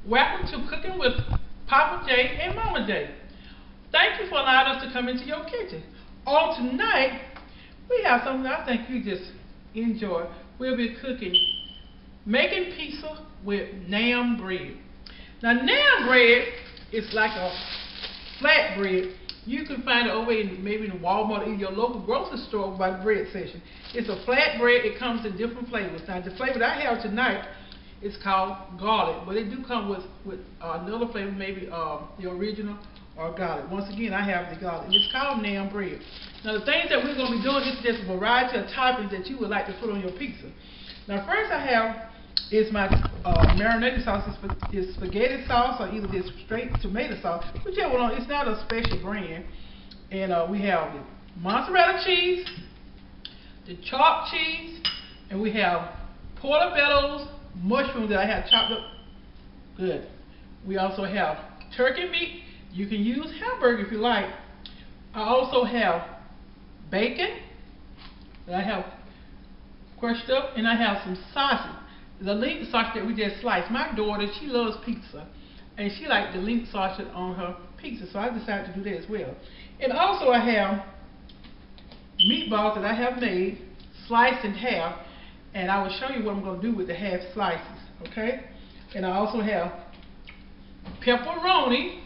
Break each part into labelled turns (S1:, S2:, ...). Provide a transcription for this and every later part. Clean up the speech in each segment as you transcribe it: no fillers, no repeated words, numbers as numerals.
S1: Welcome to Cooking with Papa J and Mama J. Thank you for allowing us to come into your kitchen. On tonight, we have something I think you just enjoy. We'll be making pizza with naan bread. Now, naan bread is like a flat bread. You can find it over in maybe in Walmart or in your local grocery store by the bread section. It's a flat bread. It comes in different flavors. Now, the flavor that I have tonight is called garlic, but it do come with another flavor, maybe the original or garlic. Once again, I have the garlic. It's called naan bread. Now, the things that we're going to be doing is just a variety of toppings that you would like to put on your pizza. Now, first I have is my marinated sauce. It's spaghetti sauce or either this straight tomato sauce, whichever one. It's not a special brand. And we have the mozzarella cheese, the chopped cheese, and we have portobello's mushrooms that I have chopped up good. We also have turkey meat. You can use hamburger if you like. I also have bacon that I have crushed up, and I have some sausage. The link sausage that we just sliced. My daughter, she loves pizza, and she liked the link sausage on her pizza, so I decided to do that as well. And also I have meatballs that I have made, sliced in half, and I will show you what I'm going to do with the half slices, okay? And I also have pepperoni.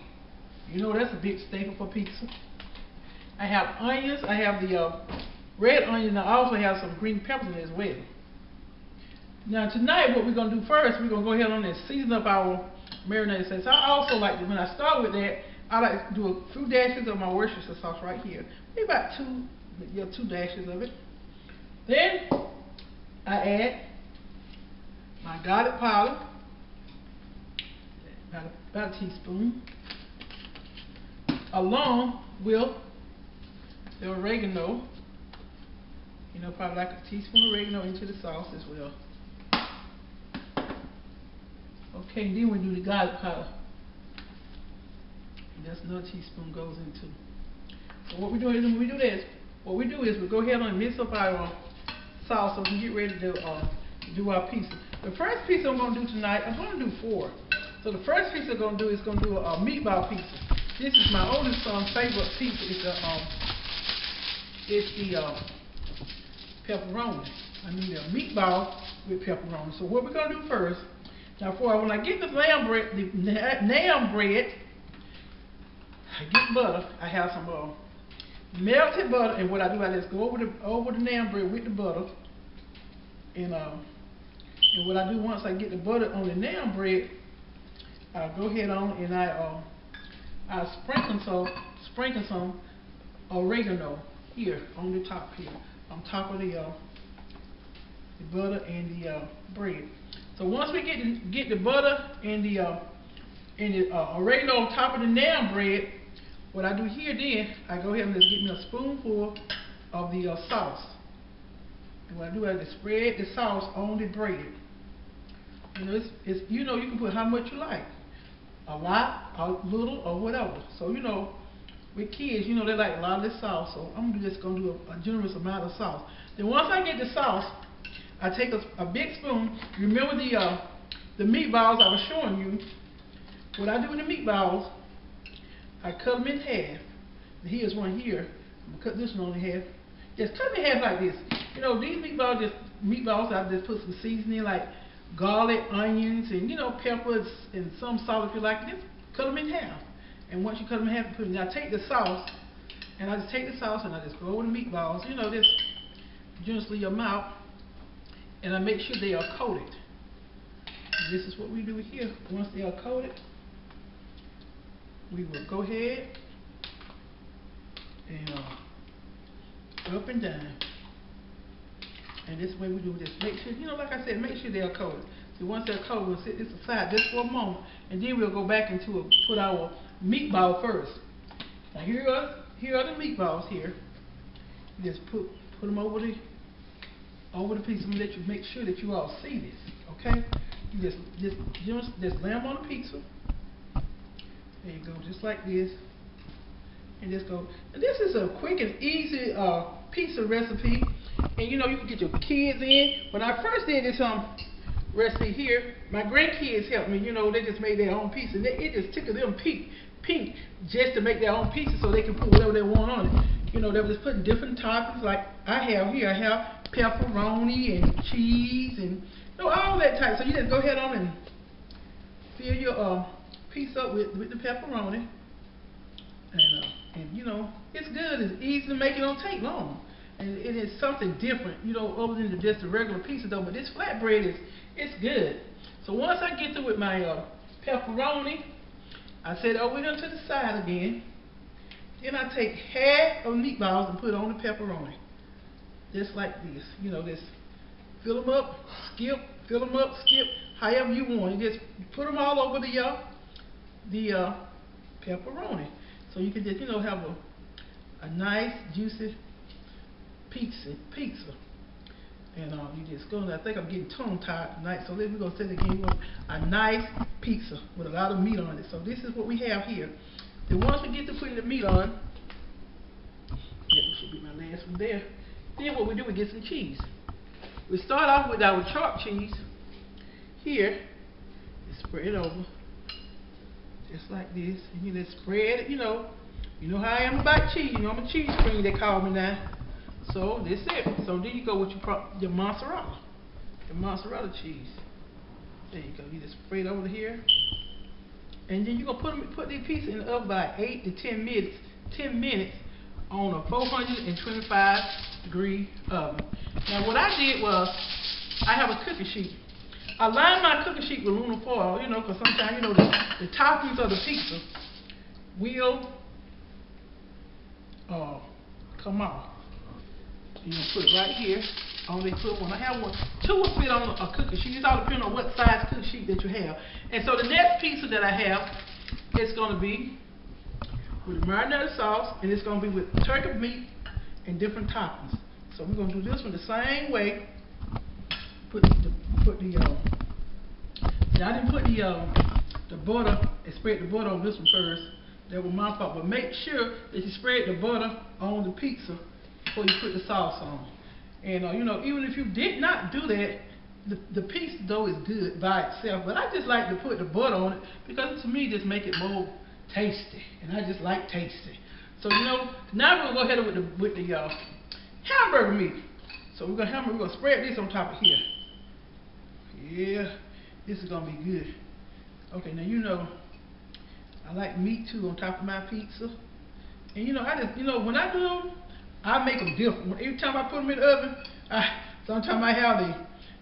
S1: You know that's a big staple for pizza. I have onions. I have the red onion. I also have some green peppers in it as well. Now tonight, what we're going to do first, we're going to go ahead on and season up our marinated sauce. I also like to, when I start with that, I like to do a few dashes of my Worcestershire sauce right here. Maybe about two dashes of it. Then I add my garlic powder, about a teaspoon, along with the oregano. You know, probably like a teaspoon of oregano into the sauce as well. Okay, and then we do the garlic powder. And that's another teaspoon goes into. So what we do is when we do this, what we do is we go ahead and mix up our sauce so we can get ready to do our pizza. The first pizza I'm going to do tonight, I'm going to do 4. So the first pizza I'm going to do is going to do a meatball pizza. This is my oldest son's favorite pizza. It's the pepperoni. I mean a meatball with pepperoni. So what we're going to do first, now when I get the naan bread, I get butter. I have some melted butter, and what I do, I just go over the naan bread with the butter, and what I do once I get the butter on the naan bread, I go ahead on and I sprinkle some oregano here on the top here, on top of the butter and the bread. So once we get the butter and the oregano on top of the naan bread, what I do here then, I go ahead and just get me a spoonful of the sauce. And what I do, I just spread the sauce on the bread. You know, you can put how much you like. A lot, a little, or whatever. So, you know, with kids, you know, they like a lot of this sauce. So I'm just going to do a generous amount of sauce. Then once I get the sauce, I take a big spoon. Remember the meatballs I was showing you. What I do with the meatballs, I cut them in half. And here's one here. I'm going to cut this one in half. Just cut them in half like this. You know, these meatballs, I just put some seasoning like garlic, onions, and, you know, peppers, and some salt if you like. Just cut them in half. And once you cut them in half, you put it in. I take the sauce, and I just take the sauce and I just go over the meatballs. You know, just generously your mouth. And I make sure they are coated. And this is what we do here. Once they are coated, we will go ahead and up and down. And this way we do this. Make sure, you know, like I said, make sure they are coated. So once they're coated, we'll set this aside just for a moment, and then we'll go back into put our meatball first. Now here are the meatballs here. You just put them over the piece. I'm gonna let you make sure that you all see this, okay? You just lay them on the pizza. There you go, just like this, and just go. And this is a quick and easy pizza recipe, and you know you can get your kids in. When I first did this recipe here. My grandkids helped me, you know, they just made their own pizza. It just tickled them pink just to make their own pizza so they can put whatever they want on it. You know, they were just putting different toppings like I have here. I have pepperoni and cheese and, you know, all that type. So you just go ahead on and fill your piece up with the pepperoni. And you know, it's good. It's easy to make. It don't take long. And it is something different, you know, other than just the regular pizza though. But this flatbread it's good. So once I get through with my pepperoni, I set it over to the side again. Then I take half of meatballs and put on the pepperoni. Just like this. You know, just fill them up, skip, fill them up, skip, however you want. You just put them all over the pepperoni. So you can just, you know, have a nice, juicy pizza. And you just go, and I think I'm getting tongue-tied tonight, so we're going to say it again. A nice pizza with a lot of meat on it. So this is what we have here. Then once we get to putting the meat on, that should be my last one there. Then what we do, we get some cheese. We start off with our chopped cheese here. Spread it over. Just like this. And you just spread it, you know. You know how I am about cheese. You know I'm a cheese queen, they call me now. So this is it. So then you go with your mozzarella. Your mozzarella cheese. There you go. You just spread it over here. And then you're going to put these pieces in the oven by 8 to 10 minutes. 10 minutes on a 425 degree oven. Now what I did was, I have a cookie sheet. I line my cookie sheet with aluminum foil, you know, because sometimes, you know, the toppings of the pizza will come off. You can put it right here. Only put one. I have one. Two will fit on a cookie sheet. It all depends on what size cookie sheet that you have. And so the next pizza that I have is going to be with marinara sauce, and it's going to be with turkey meat and different toppings. So we're going to do this one the same way. I didn't put the butter and spread the butter on this one first. That was my fault. But make sure that you spread the butter on the pizza before you put the sauce on. And you know, even if you did not do that, the pizza dough is good by itself. But I just like to put the butter on it because to me, just make it more tasty. And I just like tasty. So you know, now we're gonna go ahead with the hamburger meat. So we're gonna spread this on top of here. Yeah, this is gonna be good. Okay, now you know I like meat too on top of my pizza. And you know, when I do them, I make them different. Every time I put them in the oven, sometimes I have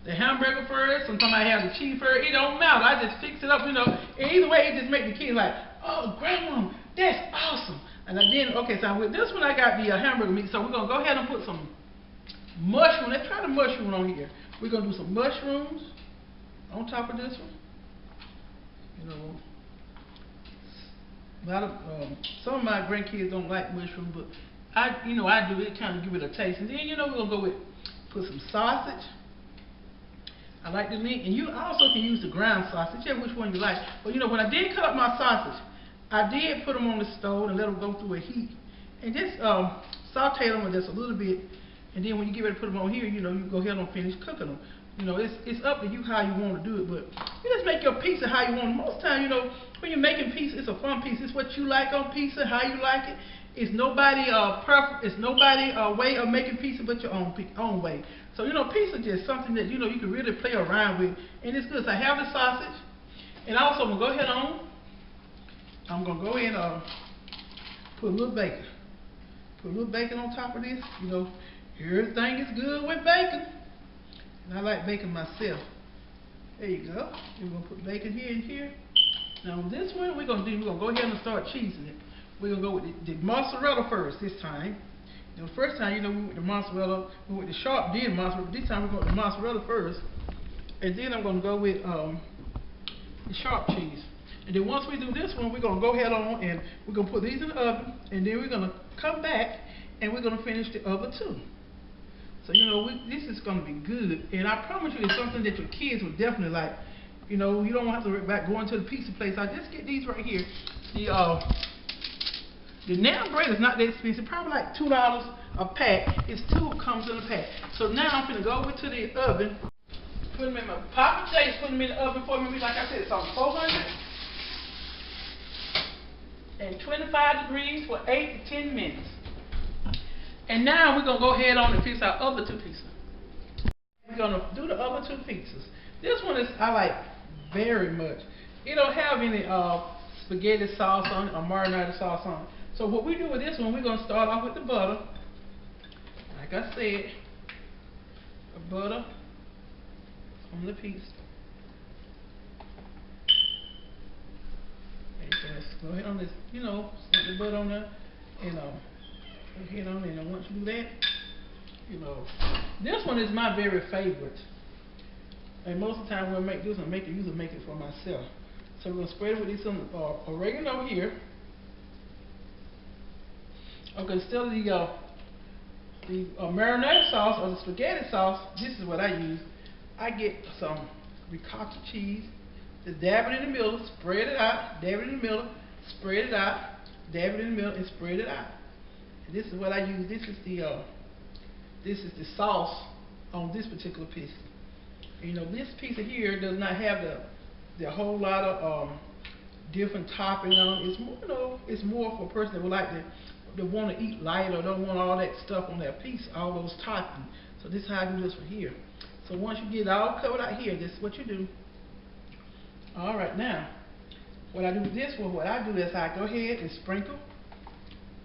S1: the hamburger first, sometimes I have the cheese first. It don't matter. I just fix it up, you know. And either way, it just make the kids like, oh, grandma, that's awesome. And okay, so with this one, I got the hamburger meat. So we're gonna go ahead and put some mushroom. Let's try the mushroom on here. We're gonna do some mushrooms on top of this one. You know, some of my grandkids don't like mushroom, but I do. It kind of give it a taste. And then you know we're gonna put some sausage. I like the link, and you also can use the ground sausage, yeah, which one you like. But you know, when I did cut up my sausage, I did put them on the stove and let them go through a heat, and just saute them just a little bit. And then when you get ready to put them on here, you know, you go ahead and finish cooking them. You know, it's up to you how you want to do it, but you just make your pizza how you want it. Most time, you know, when you're making pizza, it's a fun pizza. It's what you like on pizza, how you like it. It's nobody way of making pizza but your own way. So you know, pizza is just something that you know you can really play around with, and it's good. So I have the sausage, and also I'm gonna go ahead on. I'm gonna go in and put a little bacon. Put a little bacon on top of this. You know, everything is good with bacon. And I like bacon myself. There you go. We're going to put bacon here and here. Now this one we're going to go ahead and start cheesing it. We're going to go with the mozzarella first this time. The first time, you know, we went with the mozzarella, we went with the sharp did mozzarella, but this time we're going with the mozzarella first. And then I'm going to go with the sharp cheese. And then once we do this one, we're going to go ahead on and we're going to put these in the oven. And then we're going to come back and we're going to finish the other two. So, you know, this is going to be good. And I promise you it's something that your kids will definitely like. You know, you don't have to worry about going to the pizza place. I just get these right here. The naan bread is not that expensive. Probably like $2 a pack. It's 2 comes in a pack. So now I'm going to go over to the oven. Put them in my pot potatoes, put them in the oven for me, like I said, it's on 425 degrees for 8 to 10 minutes. And now we're going to go ahead on and fix our other two pizzas. We're going to do the other two pizzas. This one is, I like very much. It don't have any spaghetti sauce on it or marinara sauce on it. So what we do with this one, we're going to start off with the butter. Like I said, the butter on the pizza. Okay, so let's go ahead on this, stick the butter on there, go ahead on it. And once you do that, this one is my very favorite. And most of the time when I make this one, I usually make it for myself. So we're going to spread it with this oregano here. Okay, instead of the marinara sauce or the spaghetti sauce, this is what I use. I get some ricotta cheese, just dab it in the middle, spread it out, dab it in the middle, spread it out, dab it in the middle, and spread it out. And this is what I use. This is the sauce on this particular piece. This piece of here does not have the whole lot of different topping on it. It's more, it's more for a person that would like to want to eat light or don't want all that stuff on that piece, all those toppings. So this is how I do this for here. So once you get it all covered out here, this is what you do. All right, now what I do with this one, what I do is I go ahead and sprinkle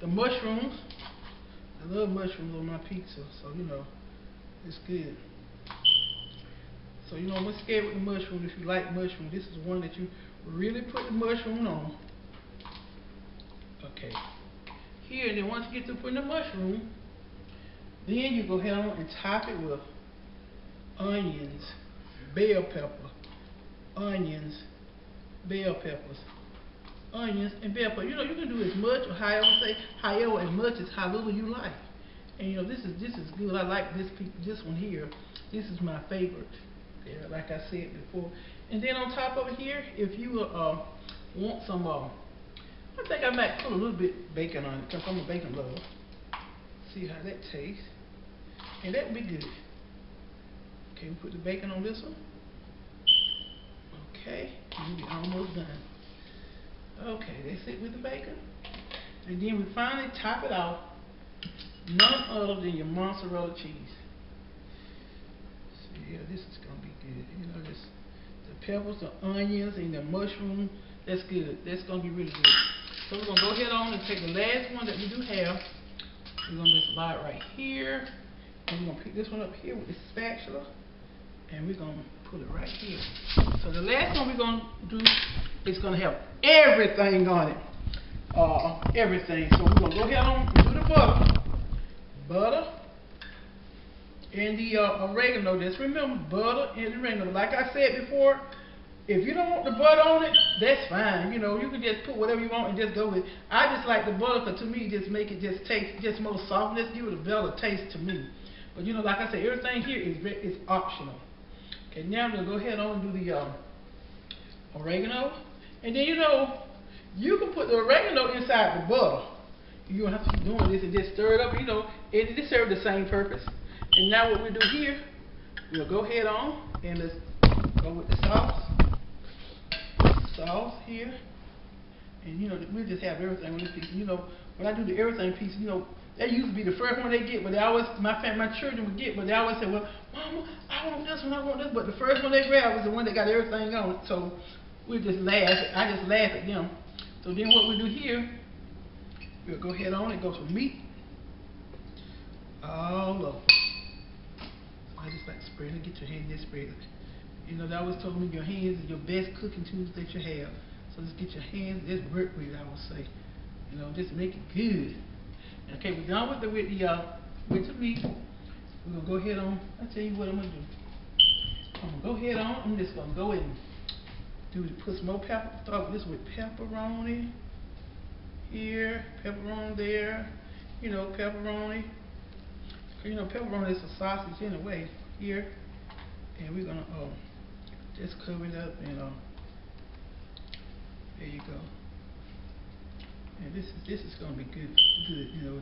S1: the mushrooms. I love mushrooms on my pizza, so it's good. So I'm not scared with the mushroom. If you like mushroom, this is one that you really put the mushroom on. Okay. Here, and then once you get to putting the mushroom, then you go ahead on and top it with onions, bell pepper, onions, bell peppers, onions, and bell pepper. You can do as much or however as much as how little you like. And this is good. I like this one here. This is my favorite. Yeah, like I said before. And then on top of it here, if you want some, I think I might put a little bit bacon on it because I'm a bacon lover. See how that tastes. And that would be good. Okay, we put the bacon on this one. Okay, we'll be almost done. Okay, that's it with the bacon. And then we finally top it off, none other than your mozzarella cheese. Yeah, this is gonna be good. The peppers, the onions, and the mushroom. That's good. That's gonna be really good. So we're gonna go ahead on and take the last one that we do have. We're gonna just lie it right here, and we're gonna pick this one up here with the spatula, and we're gonna put it right here. So the last one we're gonna do is gonna have everything on it. Everything. So we're gonna go ahead on and do the butter. And the oregano. Just remember, butter and oregano. Like I said before, if you don't want the butter on it, that's fine. You can just put whatever you want and just go with it. I just like the butter because to me, just make it just taste just more softness, give it a better taste to me. But like I said, everything here is optional. Okay, now I'm gonna go ahead on and do the oregano, and then you can put the oregano inside the butter. You don't have to keep doing this and just stir it up. It serves the same purpose. And now what we do here, we'll go ahead on and let's go with the sauce. Sauce here. And we'll just have everything on this piece. When I do the everything piece, that used to be the first one they get, but they always, my children would get, but they always say, well, Mama, I want this one, I want this, but the first one they grabbed was the one that got everything on it. So we just laugh. I just laugh at them. So then what we do here, we'll go ahead on and go some meat all over. I just like spread it. Get your hand this spread. They always told me your hands are your best cooking tools that you have. So just get your hands, just work with it, I would say. Just make it good. Okay, we're done with the meat. We're gonna go ahead on. I'll tell you what I'm gonna do. I'm gonna go ahead on. I'm just gonna go and put some more pepper. Start this with pepperoni here, pepperoni there. Pepperoni. Pepperoni is a sausage anyway here, and we're gonna just cover it up, and there you go. And this is gonna be good.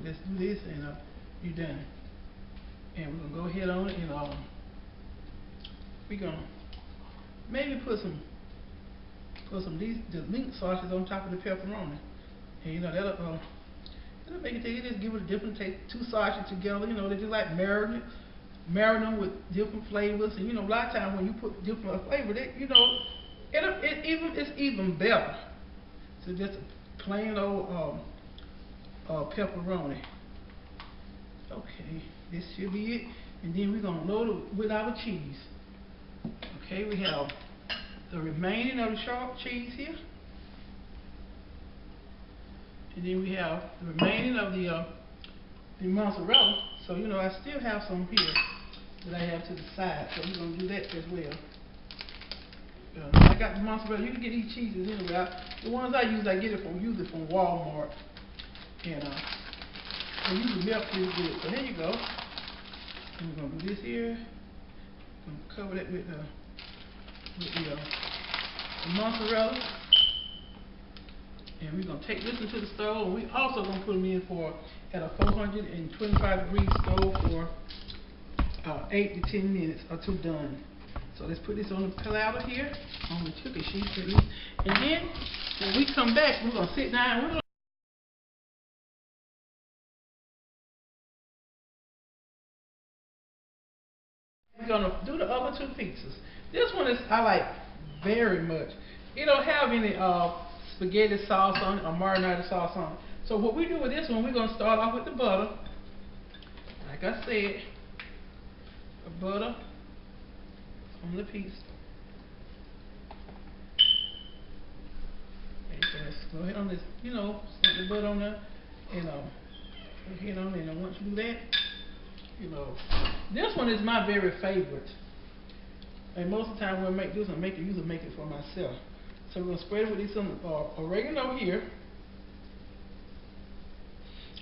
S1: Let's do this, and you're done. And we're gonna go ahead on and we're gonna maybe put some the meat sauces on top of the pepperoni, and you know that'll make it taste. Just give it a different taste. Two sausages together, you know, they just like marinate them with different flavors, and you know a lot of times when you put different flavor, you know, it's even better. So just a plain old pepperoni. Okay, this should be it. And then we're going to load it with our cheese. Okay, we have the remaining of the sharp cheese here. And then we have the remaining of the mozzarella. So, you know, I still have some here that I have to the side. So we're going to do that as well. I got the mozzarella. You can get these cheeses anyway. The ones I use, I get it usually from Walmart. And they usually melt pretty good. So there you go. And we're going to do this here. I'm going to cover that with the mozzarella. And we're going to take this into the stove. And we're also going to put them in at a 425 degree stove for 8 to 10 minutes until done. So let's put this on the platter here, on the cookie sheet. And then when we come back, we're going to sit down. We're going to do the other two pizzas. This one I like very much. It don't have any spaghetti sauce on it or marinara sauce on it. So what we do with this one, we're going to start off with the butter. Like I said, the butter on the pizza. Okay, so let's go ahead on this, you know, put the butter on there, and go ahead on it. And once you do that, you know, this one is my very favorite. And most of the time when I make this one, usually make it for myself. So we're gonna spread it with this oregano here.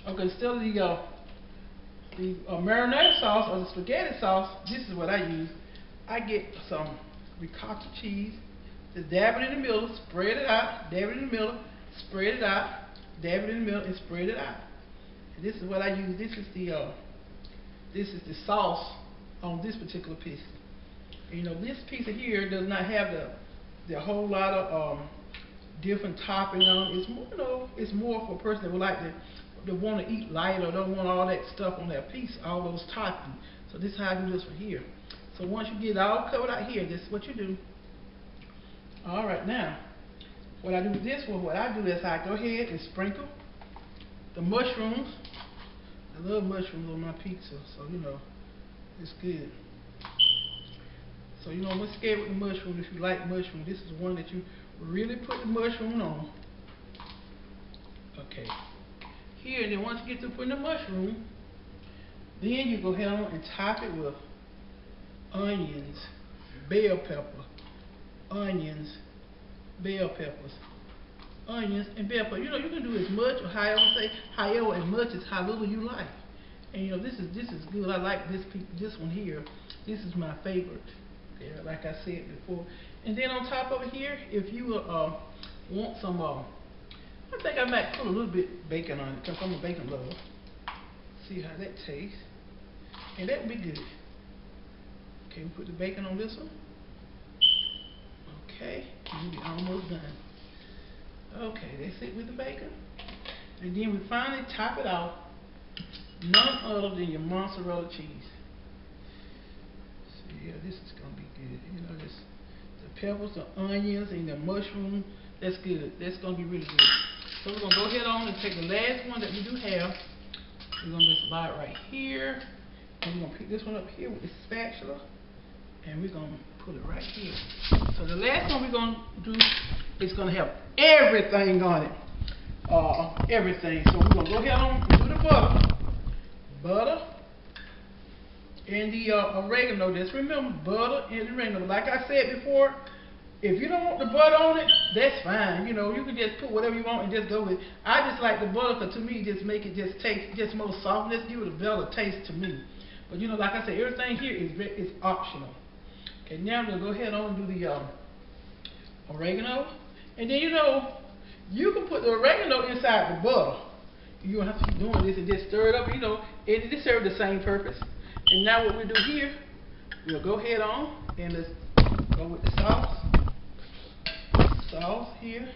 S1: Okay, instead of the marinara sauce or the spaghetti sauce, this is what I use. I get some ricotta cheese, just dab it in the middle, spread it out, dab it in the middle, spread it out, dab it in the middle, and spread it out. And this is what I use. This is the sauce on this particular piece. And, you know, this piece here does not have the whole lot of different topping on it. It's more, you know, it's more for a person that would like to want to eat light or don't want all that stuff on their piece, all those toppings. So this is how I do this for here. So once you get it all covered out here, this is what you do. All right, now, what I do with this one, what I do is I go ahead and sprinkle the mushrooms. I love mushrooms on my pizza, so you know, it's good. So you know, I'm scared with the mushroom. If you like mushroom, this is one that you really put the mushroom on. Okay. Here, and then once you get to putting the mushroom, then you go ahead on and top it with onions, bell pepper, onions, bell peppers, onions, and bell pepper. You know, you can do as much or however as much as how little you like. And you know, this is good. I like this one here. This is my favorite. Okay, like I said before. And then on top of it here, if you want some, I think I might put a little bit bacon on it because I'm a bacon lover. See how that tastes, and that would be good. Okay, we put the bacon on this one. Okay, we'll be almost done. Okay, that's it with the bacon. And then we finally top it off, none other than your mozzarella cheese. So yeah, this is gonna be good. You know, this, the peppers, the onions, and the mushroom, that's good. That's gonna be really good. So we're gonna go ahead on and take the last one that we do have. We're gonna just lie it right here. And we're gonna pick this one up here with the spatula. And we're going to put it right here. So the last one we're going to do is going to have everything on it. Everything. So we're going to go ahead on and do the butter. And the oregano. Just remember, butter and oregano. Like I said before, if you don't want the butter on it, that's fine. You know, you can just put whatever you want and just go with it. I just like the butter because to me, just make it just taste just more soft. Let's give it a better taste to me. But you know, like I said, everything here is optional. Okay, now I'm going to go ahead on and do the oregano. And then, you know, you can put the oregano inside the butter. You don't have to keep doing this and just stir it up. You know, it serves the same purpose. And now what we do here, we'll go ahead on And let's go with the sauce. Sauce here.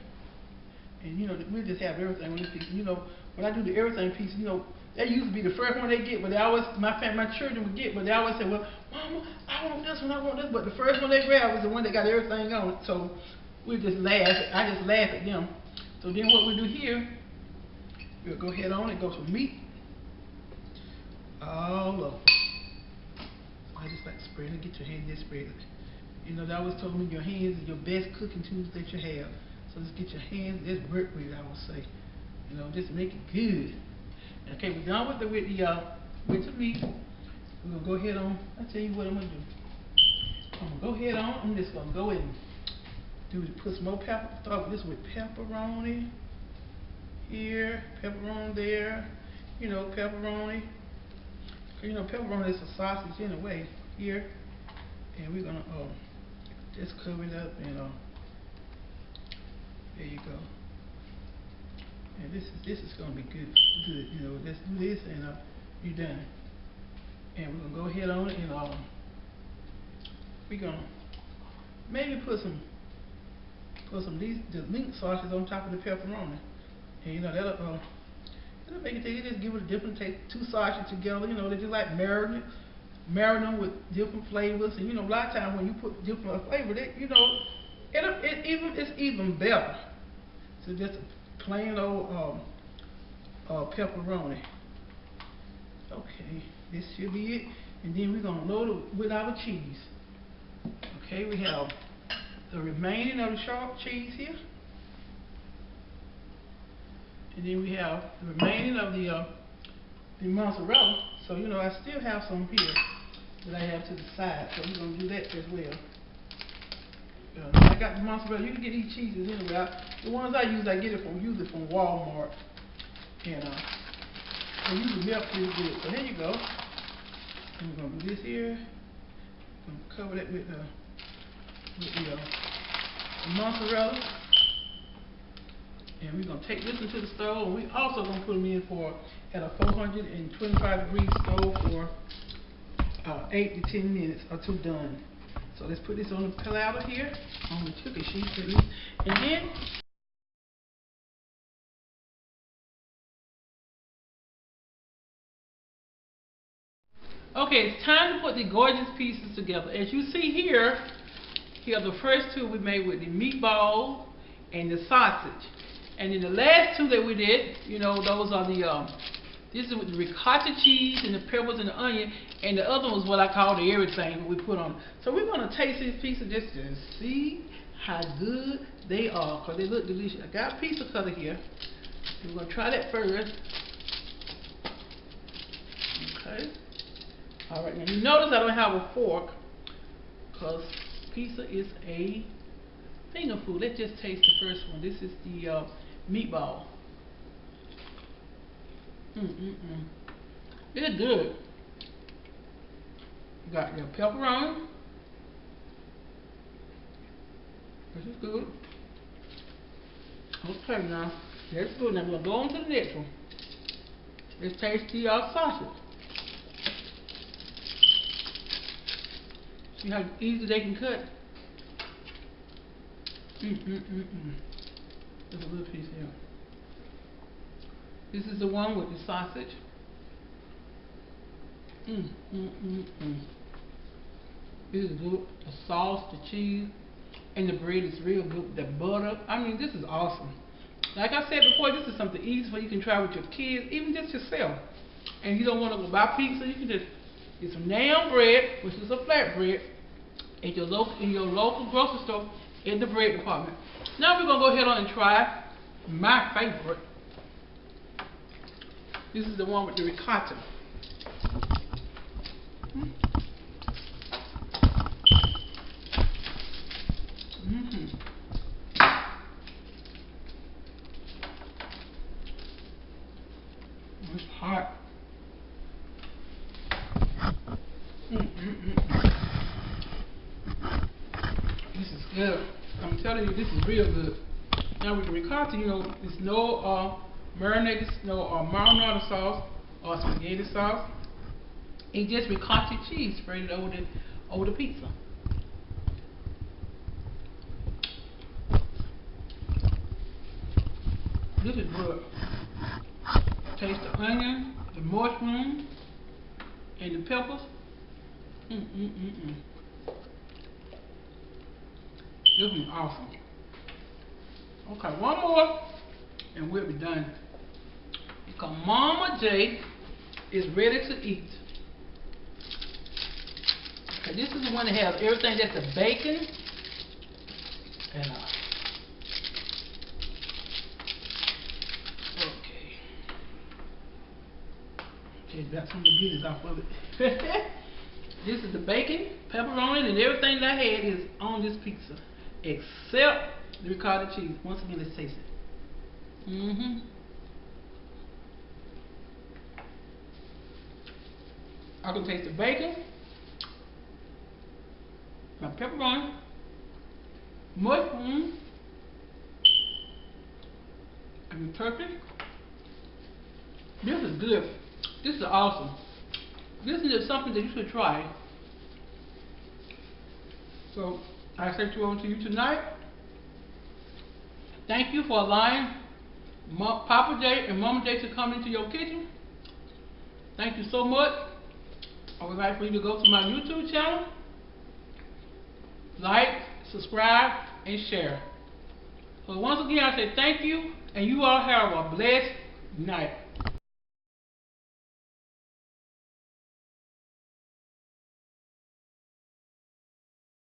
S1: And you know, we just have everything on this piece. You know, when I do the everything piece, you know, that used to be the first one they get, but they always, my children would get, but they always say, well, Mama, I want this one, I want this, but the first one they grabbed was the one that got everything on it. So we just laugh. I just laugh at them. So then what we do here, we'll go ahead on and go some meat all over. I just like to spread it. Get your hand just spread it. You know, they always told me your hands are your best cooking tools that you have. So just get your hands, just work with it, I would say. You know, just make it good. Okay, we're done with the meat. We're gonna go ahead on. I'll tell you what I'm gonna do. I'm gonna go ahead on. I'm just gonna go and put some more pepper. Start with this with pepperoni here, pepperoni there. You know, pepperoni. You know, pepperoni is a sausage in a way here, and we're gonna just cover it up and there you go. And this is gonna be good. You know, let's do this and you're done. And we're gonna go ahead on it and we're gonna maybe put some the meat sausages on top of the pepperoni. And you know that'll make it taste. Just give it a different taste. Two sausages together, you know, they just like marinate them with different flavors. And you know, a lot of times when you put different flavors, you know, it's even better. So just a plain old pepperoni. Okay, this should be it. And then we're gonna load it with our cheese. Okay, we have the remaining of the sharp cheese here. And then we have the remaining of the mozzarella. So you know, I still have some here that I have to the side. So we're gonna do that as well. I got the mozzarella. You can get these cheeses anyway. The ones I use, I get it usually from Walmart, and they usually melt pretty good. So here you go. And we're gonna do this here. I'm gonna cover that with the mozzarella. And we're going to take this into the stove, and we're also going to put them in at a 425 degree stove for 8 to 10 minutes until done. So let's put this on the platter here, on the cookie sheet, please. And then okay, it's time to put the gorgeous pieces together. As you see here are the first two we made with the meatball and the sausage. And then the last two that we did, you know, those are this is with the ricotta cheese and the peppers and the onion, and the other was what I call the everything we put on. So we're going to taste these pieces just to see how good they are, because they look delicious. I got a pizza cutter here. We're going to try that first. Okay. Alright, now you notice I don't have a fork, because pizza is a finger food. Let's just taste the first one. This is the meatball. It's good. You got your pepperoni. This is good. Okay, now that's good. Now we're gonna go on to the next one. Let's taste the sausage. See how easy they can cut. There's a little piece here. This is the one with the sausage. This is good. The sauce, the cheese, and the bread is real good. The butter. I mean, this is awesome. Like I said before, this is something easy where you can try with your kids, even just yourself. And you don't want to go buy pizza, you can just get some naan bread, which is a flat bread, in your local grocery store in the bread department. Now we're going to go ahead on and try my favorite. This is the one with the ricotta. It's hot. This is good. I'm telling you, this is real good. Now with the ricotta, you know, there's no marinade, no marinara sauce or spaghetti sauce. It's just ricotta cheese spread over the pizza. This is good. Taste the onion, the mushroom, and the peppers. This is awesome. Okay, one more, and we'll be done. Because Mama J is ready to eat. Okay, this is the one that has everything. That's the bacon and okay, got some of the goodies off of it. This is the bacon, pepperoni, and everything that I had is on this pizza, except the ricotta cheese. Once again, let's taste it. I can taste the bacon, my pepperoni, mushroom, and the turkey. This is good. This is awesome. This is just something that you should try. So I say over to you tonight. Thank you for allowing Papa J and Mama J to come into your kitchen. Thank you so much. I would like for you to go to my YouTube channel, like, subscribe, and share. So once again, I say thank you, and you all have a blessed night.